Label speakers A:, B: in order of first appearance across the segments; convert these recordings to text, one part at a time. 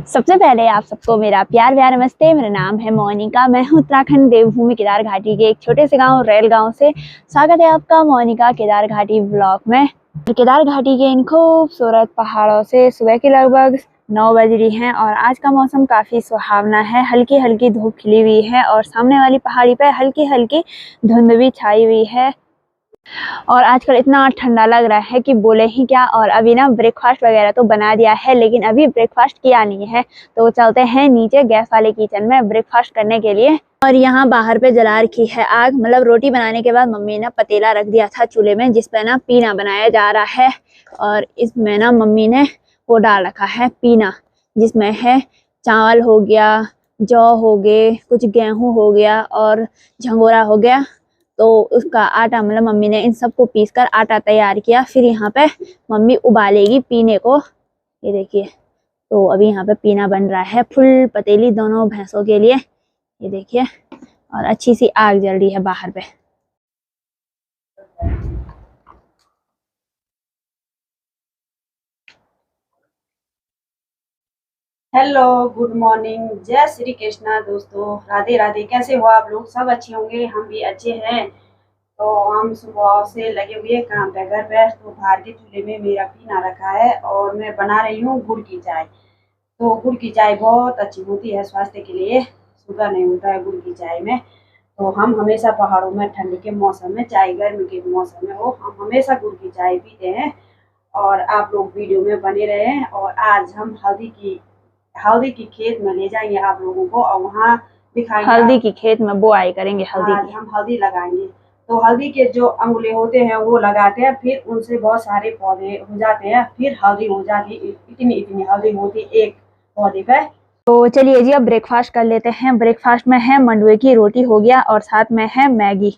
A: सबसे पहले आप सबको मेरा प्यार प्यार नमस्ते। मेरा नाम है मोनिका। मैं हूँ उत्तराखंड देवभूमि केदार घाटी के एक छोटे से गांव रेल गांव से। स्वागत है आपका मोनिका केदार घाटी व्लॉग में। केदार घाटी के इन खूबसूरत पहाड़ों से सुबह की लगभग 9 बज रही हैं और आज का मौसम काफ़ी सुहावना है। हल्की हल्की धूप खिली हुई है और सामने वाली पहाड़ी पर हल्की हल्की धुंध भी छाई हुई है और आजकल इतना ठंडा लग रहा है कि बोले ही क्या। और अभी ना ब्रेकफास्ट वगैरह तो बना दिया है, लेकिन अभी ब्रेकफास्ट किया नहीं है, तो चलते हैं नीचे गैस वाले किचन में ब्रेकफास्ट करने के लिए। और यहाँ बाहर पे जला रखी है आग। मतलब रोटी बनाने के बाद मम्मी ने पतीला रख दिया था चूल्हे में, जिस पे ना पीना बनाया जा रहा है। और इसमें ना मम्मी ने वो डाल रखा है पीना, जिसमें है चावल हो गया, जौ हो गए, कुछ गेहूँ हो गया और झंगोरा हो गया। तो उसका आटा मतलब मम्मी ने इन सबको पीस कर आटा तैयार किया। फिर यहाँ पे मम्मी उबालेगी पीने को। ये देखिए, तो अभी यहाँ पे पीना बन रहा है फुल पतीली दोनों भैंसों के लिए। ये देखिए, और अच्छी सी आग जल रही है बाहर पे।
B: हेलो, गुड मॉर्निंग, जय श्री कृष्णा दोस्तों, राधे राधे। कैसे हो आप लोग? सब अच्छे होंगे, हम भी अच्छे हैं। तो हम सुबह से लगे हुए काम पे घर पे। तो बाहर के चूल्हे में मेरा पीना रखा है और मैं बना रही हूँ गुड़ की चाय। तो गुड़ की चाय बहुत अच्छी होती है स्वास्थ्य के लिए, शुगर नहीं होता है गुड़ की चाय में। तो हम हमेशा पहाड़ों में ठंड के मौसम में, चाहे गर्मी के मौसम में हो, हम हमेशा गुड़ की चाय पीते हैं। और आप लोग वीडियो में बने रहे हैं। और आज हम हल्दी की खेत में ले जाएंगे आप लोगों को और वहाँ दिखाएंगे।
A: हल्दी की खेत में बुआई करेंगे हल्दी
B: आज
A: की।
B: हम हल्दी लगाएंगे। तो हल्दी के जो अंगुले होते हैं वो लगाते हैं, फिर उनसे बहुत सारे पौधे हो जाते हैं, फिर हल्दी हो जाती। इतनी इतनी हल्दी होती एक पौधे पे।
A: तो चलिए जी, अब ब्रेकफास्ट कर लेते हैं। ब्रेकफास्ट में है मंडुए की रोटी हो गया और साथ में है मैगी।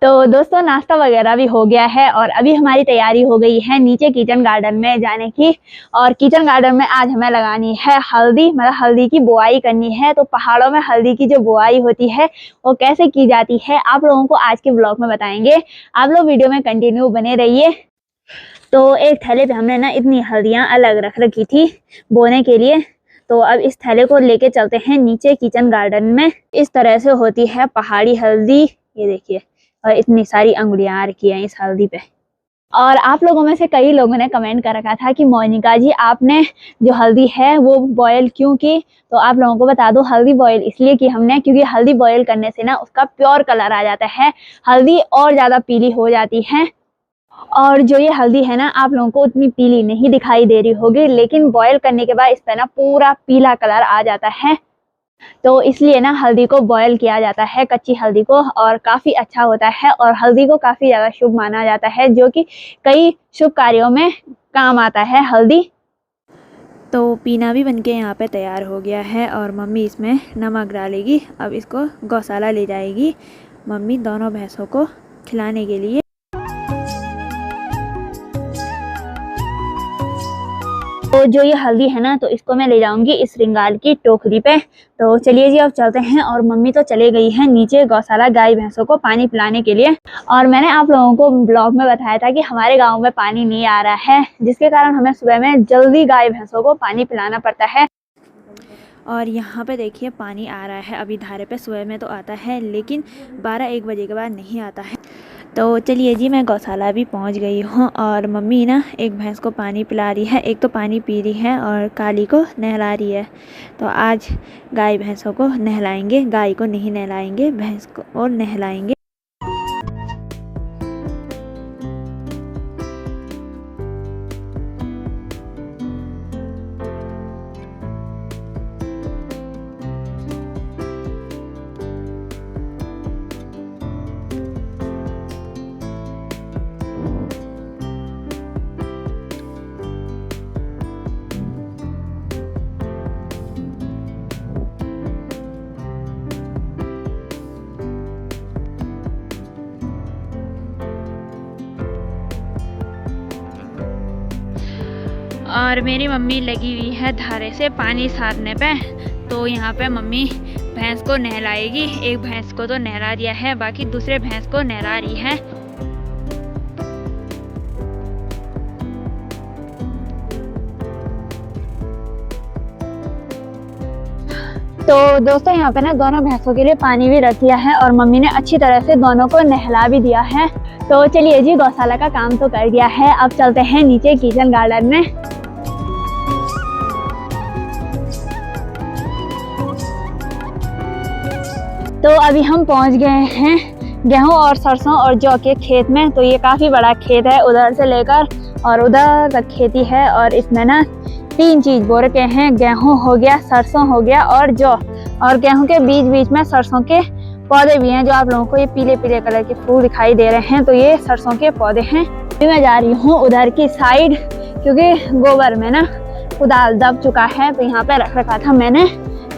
A: तो दोस्तों, नाश्ता वगैरह भी हो गया है और अभी हमारी तैयारी हो गई है नीचे किचन गार्डन में जाने की। और किचन गार्डन में आज हमें लगानी है हल्दी, मतलब हल्दी की बुआई करनी है। तो पहाड़ों में हल्दी की जो बुआई होती है वो कैसे की जाती है, आप लोगों को आज के ब्लॉग में बताएंगे। आप लोग वीडियो में कंटिन्यू बने रहिए। तो एक थैले पे हमने ना इतनी हल्दियाँ अलग रख रखी थी बोने के लिए। तो अब इस थैले को लेके चलते हैं नीचे किचन गार्डन में। इस तरह से होती है पहाड़ी हल्दी, ये देखिए। और इतनी सारी अंगुलियां आ रखी हैं इस हल्दी पे। और आप लोगों में से कई लोगों ने कमेंट कर रखा था कि मोनिका जी, आपने जो हल्दी है वो बॉयल क्यों की। तो आप लोगों को बता दो, हल्दी बॉयल इसलिए की हमने क्योंकि हल्दी बॉयल करने से ना उसका प्योर कलर आ जाता है, हल्दी और ज़्यादा पीली हो जाती है। और जो ये हल्दी है ना, आप लोगों को उतनी पीली नहीं दिखाई दे रही होगी, लेकिन बॉयल करने के बाद इस पर ना पूरा पीला कलर आ जाता है। तो इसलिए ना हल्दी को बॉयल किया जाता है, कच्ची हल्दी को, और काफ़ी अच्छा होता है। और हल्दी को काफ़ी ज़्यादा शुभ माना जाता है, जो कि कई शुभ कार्यों में काम आता है हल्दी। तो पीना भी बनके यहाँ पे तैयार हो गया है और मम्मी इसमें नमक डालेगी। अब इसको गौशाला ले जाएगी मम्मी दोनों भैंसों को खिलाने के लिए। तो जो ये हल्दी है ना, तो इसको मैं ले जाऊंगी इस रिंगाल की टोकरी पे। तो चलिए जी, अब चलते हैं। और मम्मी तो चले गई है नीचे गौशाला गाय भैंसों को पानी पिलाने के लिए। और मैंने आप लोगों को ब्लॉग में बताया था कि हमारे गांव में पानी नहीं आ रहा है, जिसके कारण हमें सुबह में जल्दी गाय भैंसों को पानी पिलाना पड़ता है। और यहाँ पे देखिए पानी आ रहा है अभी धारे पे। सुबह में तो आता है, लेकिन 12-1 बजे के बाद नहीं आता है। तो चलिए जी, मैं गौशाला भी पहुँच गई हूँ और मम्मी ना एक भैंस को पानी पिला रही है, एक तो पानी पी रही है और काली को नहला रही है। तो आज गाय भैंसों को नहलाएंगे, गाय को नहीं नहलाएंगे, भैंस को और नहलाएंगे। और मेरी मम्मी लगी हुई है धारे से पानी सारने पे। तो यहाँ पे मम्मी भैंस को नहलाएगी। एक भैंस को तो नहला दिया है, बाकी दूसरे भैंस को नहला रही है। तो दोस्तों यहाँ पे ना दोनों भैंसों के लिए पानी भी रख दिया है और मम्मी ने अच्छी तरह से दोनों को नहला भी दिया है। तो चलिए जी, गौशाला का काम तो कर दिया है, अब चलते हैं नीचे किचन गार्डन में। तो अभी हम पहुंच गए हैं गेहूं और सरसों और जौ के खेत में। तो ये काफी बड़ा खेत है, उधर से लेकर और उधर तक खेती है और इसमें ना 3 चीज बो रखे हैं, गेहूं हो गया, सरसों हो गया और जौ। और गेहूं के बीच बीच में सरसों के पौधे भी हैं, जो आप लोगों को ये पीले पीले कलर के फूल दिखाई दे रहे हैं, तो ये सरसों के पौधे हैं। अभी मैं जा रही हूँ उधर की साइड, क्योंकि गोबर में ना कुदाल दब चुका है, तो यहाँ पे रख रखा था मैंने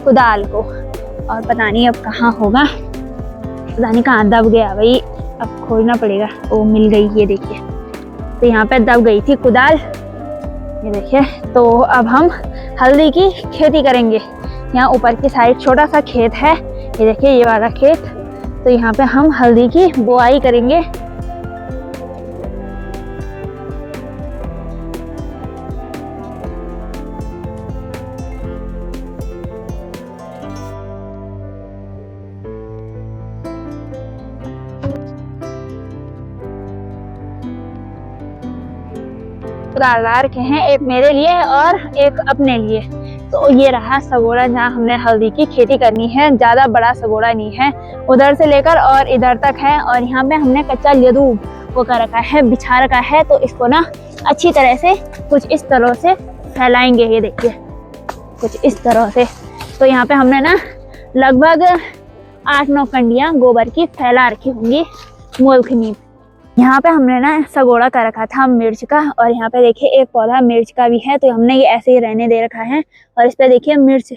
A: कुदाल को, और पता नहीं अब कहाँ होगा, पता नहीं कहाँ दब गया भाई, अब खोजना पड़ेगा। वो मिल गई, ये देखिए, तो यहाँ पे दब गई थी कुदाल, ये देखिए। तो अब हम हल्दी की खेती करेंगे। यहाँ ऊपर की साइड छोटा सा खेत है, ये देखिए ये वाला खेत, तो यहाँ पे हम हल्दी की बुआई करेंगे। ला रखे हैं, एक मेरे लिए और एक अपने लिए। तो ये रहा सगोड़ा जहाँ हमने हल्दी की खेती करनी है। ज्यादा बड़ा सगोड़ा नहीं है, उधर से लेकर और इधर तक है। और यहाँ पे हमने कच्चा लेदूब वो कर रखा है, बिछा रखा है। तो इसको ना अच्छी तरह से कुछ इस तरह से फैलाएंगे, ये देखिए कुछ इस तरह से। तो यहाँ पे हमने ना लगभग 8-9 कंडियां गोबर की फैला रखी होंगी मोलखनी। यहाँ पे हमने ना सगोड़ा कर रखा था मिर्च का, और यहाँ पे देखिए एक पौधा मिर्च का भी है, तो हमने ये ऐसे ही रहने दे रखा है। और इस पे देखिए मिर्च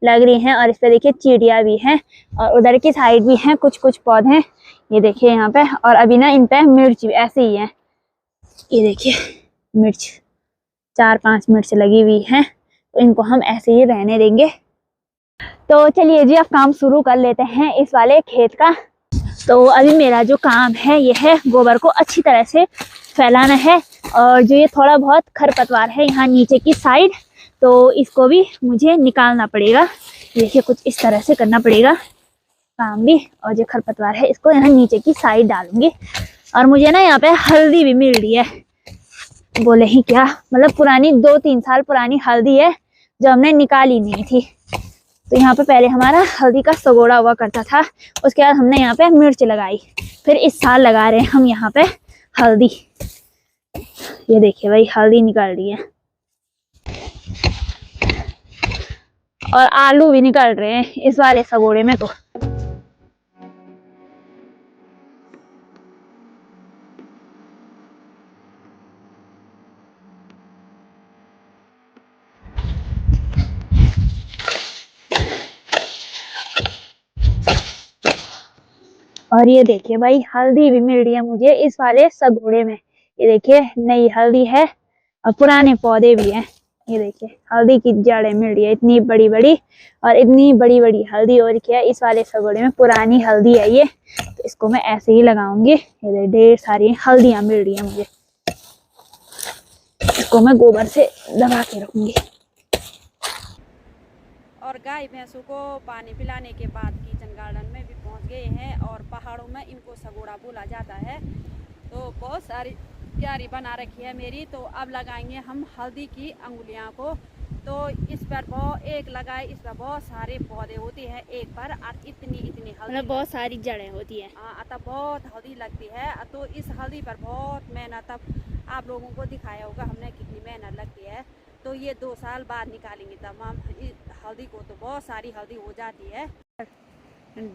A: लग रही है, और इस पे देखिए चींटियां भी हैं, और उधर की साइड भी हैं कुछ कुछ पौधे, ये देखिए यहाँ पे। और अभी ना इन पे मिर्च भी ऐसे ही है, ये देखिए मिर्च 4-5 मिर्च लगी हुई है, तो इनको हम ऐसे ही रहने देंगे। तो चलिए जी, अब काम शुरू कर लेते हैं इस वाले खेत का। तो अभी मेरा जो काम है ये है गोबर को अच्छी तरह से फैलाना है, और जो ये थोड़ा बहुत खरपतवार है यहाँ नीचे की साइड, तो इसको भी मुझे निकालना पड़ेगा। देखिए कुछ इस तरह से करना पड़ेगा काम भी। और जो खरपतवार है इसको यहाँ नीचे की साइड डालूंगी। और मुझे ना यहाँ पे हल्दी भी मिल रही है, बोले ही क्या, मतलब पुरानी 2-3 साल पुरानी हल्दी है जो हमने निकाली नहीं थी। तो यहाँ पे पहले हमारा हल्दी का सगोड़ा हुआ करता था, उसके बाद हमने यहाँ पे मिर्च लगाई, फिर इस साल लगा रहे हैं हम यहाँ पे हल्दी। ये देखिए भाई हल्दी निकल रही है, और आलू भी निकल रहे हैं इस वाले सगोड़े में। तो और ये देखिए भाई हल्दी भी मिल रही है मुझे इस वाले सगोड़े में। ये देखिए नई हल्दी है और पुराने पौधे भी हैं। ये देखिए हल्दी की जड़ें मिल रही है इतनी बड़ी बड़ी, और इतनी बड़ी बड़ी हल्दी हो रखी है इस वाले सगोड़े में। पुरानी हल्दी है ये, तो इसको मैं ऐसे ही लगाऊंगी। ये ढेर सारी हल्दियां मिल रही है मुझे, इसको मैं गोबर से दबा के रखूंगी।
B: और गाय भैंसों को पानी पिलाने के बाद किचन गार्डन में भी पहुंच गए हैं, और पहाड़ों में इनको सगोड़ा बोला जाता है। तो बहुत सारी क्यारी बना रखी है मेरी। तो अब लगाएंगे हम हल्दी की अंगुलियां को। तो इस पर एक लगाए, इस पर बहुत सारे पौधे होते हैं एक पर, और इतनी इतनी हल्दी,
A: मतलब बहुत सारी जड़ें होती है।
B: हाँ, तब बहुत हल्दी लगती है। तो इस हल्दी पर बहुत मेहनत, तब आप लोगों को दिखाया होगा हमने कितनी मेहनत लगती है। तो ये 2 साल बाद निकालेंगे तब हम हल्दी को। तो बहुत सारी हल्दी हो जाती है।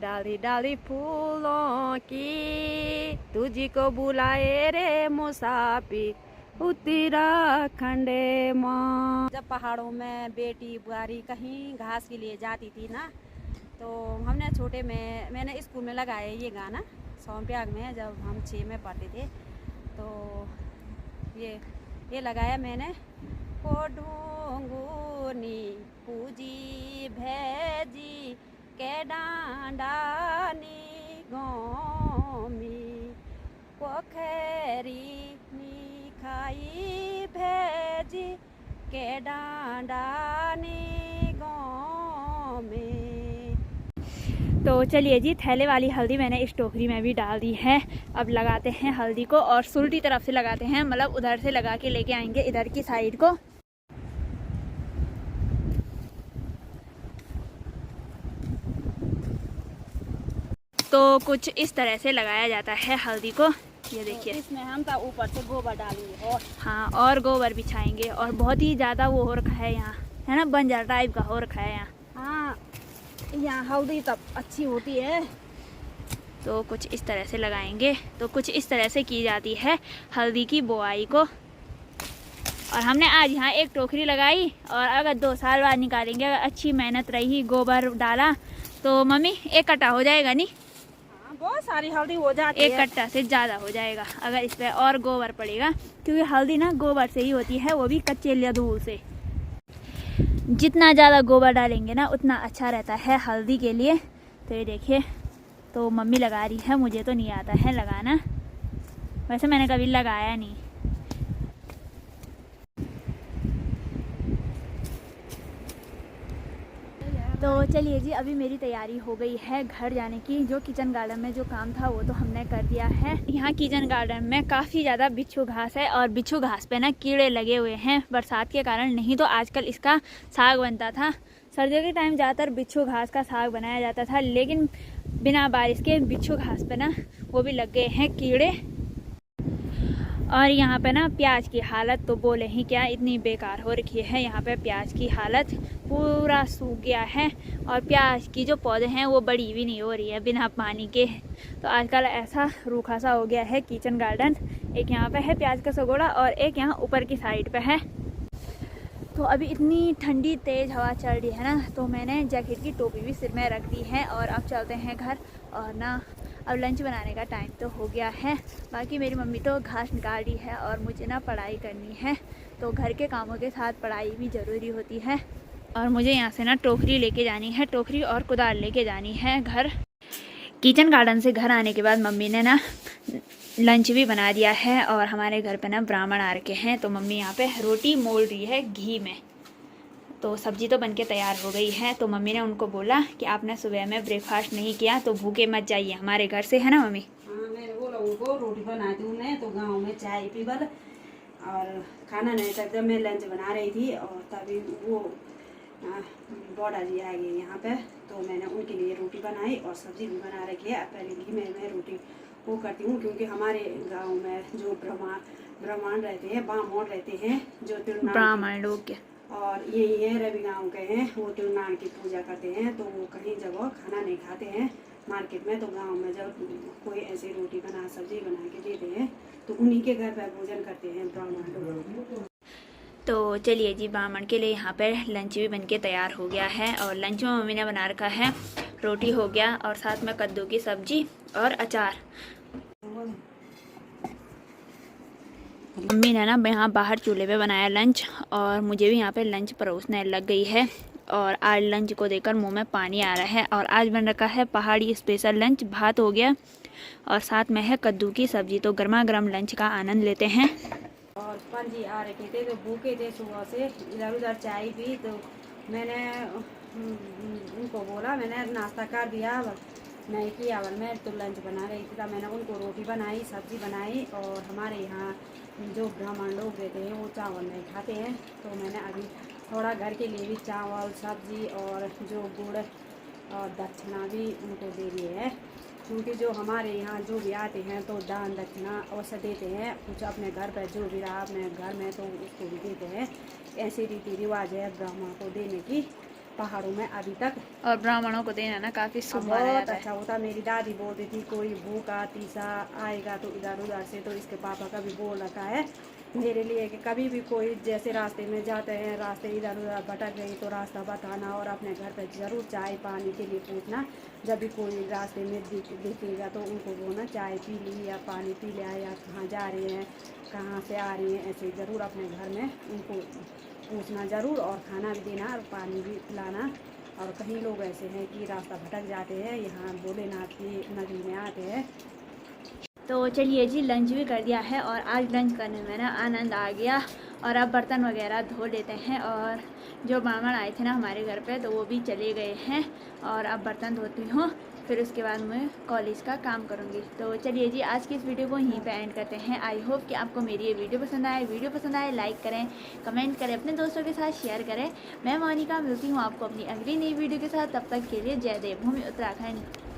B: डाली डाली फूलों की तुझको बुलाए रे मुसाफिर उत्तराखंड माँ। जब पहाड़ों में बेटी बुआरी कहीं घास के लिए जाती थी ना, तो हमने छोटे में मैंने स्कूल में लगाया ये गाना सोनप्रयाग में, जब हम 6 में पढ़ते थे। तो ये लगाया मैंने। को ढूंगूनी पूजी भेजी के डांडानी गोमी पोखरी नी खाई भेजी के डांडानी गोमी।
A: तो चलिए जी, थैले वाली हल्दी मैंने इस टोकरी में भी डाल दी है। अब लगाते हैं हल्दी को, और उल्टी तरफ से लगाते हैं, मतलब उधर से लगा के लेके आएंगे इधर की साइड को। तो कुछ इस तरह से लगाया जाता है हल्दी को। ये देखिए,
B: तो इसमें हम तो ऊपर से गोबर डालेंगे और
A: हाँ, और गोबर बिछाएंगे। और बहुत ही ज़्यादा वो हो रखा है यहाँ, है ना, बंजर टाइप का हो रखा है यहाँ।
B: हाँ, यहाँ हल्दी तब अच्छी होती है।
A: तो कुछ इस तरह से लगाएंगे। तो कुछ इस तरह से की जाती है हल्दी की बुआई को। और हमने आज यहाँ एक टोकरी लगाई, और अगर 2 साल बाद निकालेंगे, अगर अच्छी मेहनत रही, गोबर डाला, तो मम्मी 1 कट्टा हो जाएगा। नहीं,
B: हाँ, बहुत सारी हल्दी हो जाती है।
A: 1 कट्टा से ज़्यादा हो जाएगा अगर इस पर और गोबर पड़ेगा, क्योंकि हल्दी ना गोबर से ही होती है, वो भी कच्चे लदूल से। जितना ज़्यादा गोबर डालेंगे ना उतना अच्छा रहता है हल्दी के लिए। तो ये देखिए, तो मम्मी लगा रही है, मुझे तो नहीं आता है लगाना, वैसे मैंने कभी लगाया नहीं। तो चलिए जी, अभी मेरी तैयारी हो गई है घर जाने की। जो किचन गार्डन में जो काम था वो तो हमने कर दिया है। यहाँ किचन गार्डन में काफ़ी ज़्यादा बिच्छू घास है, और बिच्छू घास पे ना कीड़े लगे हुए हैं बरसात के कारण। नहीं तो आजकल इसका साग बनता था। सर्दियों के टाइम ज़्यादातर बिच्छू घास का साग बनाया जाता था, लेकिन बिना बारिश के बिच्छू घास पे ना वो भी लग गए हैं कीड़े। और यहाँ पे ना प्याज की हालत तो बोले ही क्या, इतनी बेकार हो रखी है। यहाँ पे प्याज की हालत पूरा सूख गया है, और प्याज की जो पौधे हैं वो बड़ी भी नहीं हो रही है बिना पानी के। तो आजकल ऐसा रूखा सा हो गया है किचन गार्डन। एक यहाँ पे है प्याज का सगोड़ा, और एक यहाँ ऊपर की साइड पे है। तो अभी इतनी ठंडी तेज़ हवा चल रही है ना, तो मैंने जैकेट की टोपी भी सिर में रख दी है। और अब चलते हैं घर, और ना अब लंच बनाने का टाइम तो हो गया है। बाकी मेरी मम्मी तो घास निकाल रही है, और मुझे ना पढ़ाई करनी है। तो घर के कामों के साथ पढ़ाई भी ज़रूरी होती है। और मुझे यहाँ से ना टोकरी लेके जानी है, टोकरी और कुदाल लेके जानी है घर। किचन गार्डन से घर आने के बाद मम्मी ने ना लंच भी बना दिया है, और हमारे घर पे ना ब्राह्मण आ रखे हैं। तो मम्मी यहाँ पे रोटी मोल रही है घी में। तो सब्जी तो बनके तैयार हो गई है। तो मम्मी ने उनको बोला कि आपने सुबह में ब्रेकफास्ट नहीं किया तो भूखे मत जाइए हमारे घर से, है ना मम्मी?
B: हाँ, मैंने बोला उनको रोटी बना दूँ मैं, तो गांव में चाय पीवल और खाना नहीं था। जब मैं लंच बना रही थी, और तभी वो बौड़ा जी आ गए यहाँ पे। तो मैंने उनके लिए रोटी बनाई, और सब्जी भी बना रखी है। पहले घी में मैं रोटी वो करती हूँ, क्योंकि हमारे गांव में जो ब्राह्मण रहते हैं, बामोड़ रहते हैं, जो
A: ब्राह्मण लोग,
B: और यही है रवि गाँव के हैं, वो तिरुनाल की पूजा करते हैं। तो वो कहीं जगह खाना नहीं खाते हैं मार्केट में। तो गांव में जब कोई ऐसी रोटी बना सब्जी बना के देते हैं, तो उन्हीं के घर पर भोजन करते हैं ब्राह्मण लोग।
A: तो चलिए जी, ब्राह्मण के लिए यहाँ पर लंच भी बनके तैयार हो गया है। और लंच में मम्मी ने बना रखा है, रोटी हो गया, और साथ में कद्दू की सब्जी और अचार। मम्मी ने ना यहाँ बाहर चूल्हे पे बनाया लंच, और मुझे भी यहाँ पे लंच परोसने लग गई है। और आज लंच को देखकर मुंह में पानी आ रहा है। और आज बन रखा है पहाड़ी स्पेशल लंच, भात हो गया, और साथ में है कद्दू की सब्जी। तो गर्मा गर्म लंच का आनंद लेते हैं।
B: और पंजी आ रखे थे, तो भूखे थे सुबह से, इधर उधर चाय पी। तो मैंने उनको बोला, मैंने नाश्ता कर दिया, नहीं किया। मैं तो लंच बना रही थी, मैंने उनको रोटी बनाई, सब्जी बनाई। और हमारे यहाँ जो ब्राह्मण लोग रहते हैं वो चावल नहीं खाते हैं। तो मैंने अभी थोड़ा घर के लिए भी चावल, सब्जी और जो गुड़ और दक्षिणा भी उनको दे दिए है। क्योंकि जो हमारे यहाँ जो भी आते हैं तो दान दक्षिणा अवश्य देते हैं। कुछ अपने घर पर जो भी रहा अपने घर में तो उसको भी देते हैं। ऐसी रीति रिवाज है ब्राह्मण को देने की पहाड़ों में अभी तक।
A: और ब्राह्मणों को देना ना काफ़ी शुभ माना
B: बहुत
A: जाता है।
B: अच्छा होता। मेरी दादी बोलती थी, कोई भूखा तीसा आएगा तो इधर उधर से, तो इसके पापा का भी बोल रखा है मेरे लिए कि कभी भी कोई जैसे रास्ते में जाते हैं, रास्ते इधर उधर भटक गई तो रास्ता बताना, और अपने घर पर ज़रूर चाय पानी के लिए पूछना। जब भी कोई रास्ते में दिखेगा तो उनको बोलना चाय पी ली या पानी पी लिया, या कहाँ जा रही हैं, कहाँ से आ रही हैं, ऐसे ज़रूर अपने घर में उनको पूछना ज़रूर, और खाना भी देना और पानी भी पिलाना। और कहीं लोग ऐसे हैं कि रास्ता भटक जाते हैं, यहाँ भोलेनाथ की नगरी में आते हैं।
A: तो चलिए जी, लंच भी कर दिया है, और आज लंच करने में ना आनंद आ गया। और अब बर्तन वगैरह धो लेते हैं। और जो ब्राह्मण आए थे ना हमारे घर पे, तो वो भी चले गए हैं। और अब बर्तन धोती हूँ, फिर उसके बाद मैं कॉलेज का काम करूँगी। तो चलिए जी, आज की इस वीडियो को यहीं पे एंड करते हैं। आई होप कि आपको मेरी ये वीडियो पसंद आए लाइक करें, कमेंट करें, अपने दोस्तों के साथ शेयर करें। मैं मोनिका मिलती हूँ आपको अपनी अगली नई वीडियो के साथ। तब तक के लिए जय देवभूमि उत्तराखंड।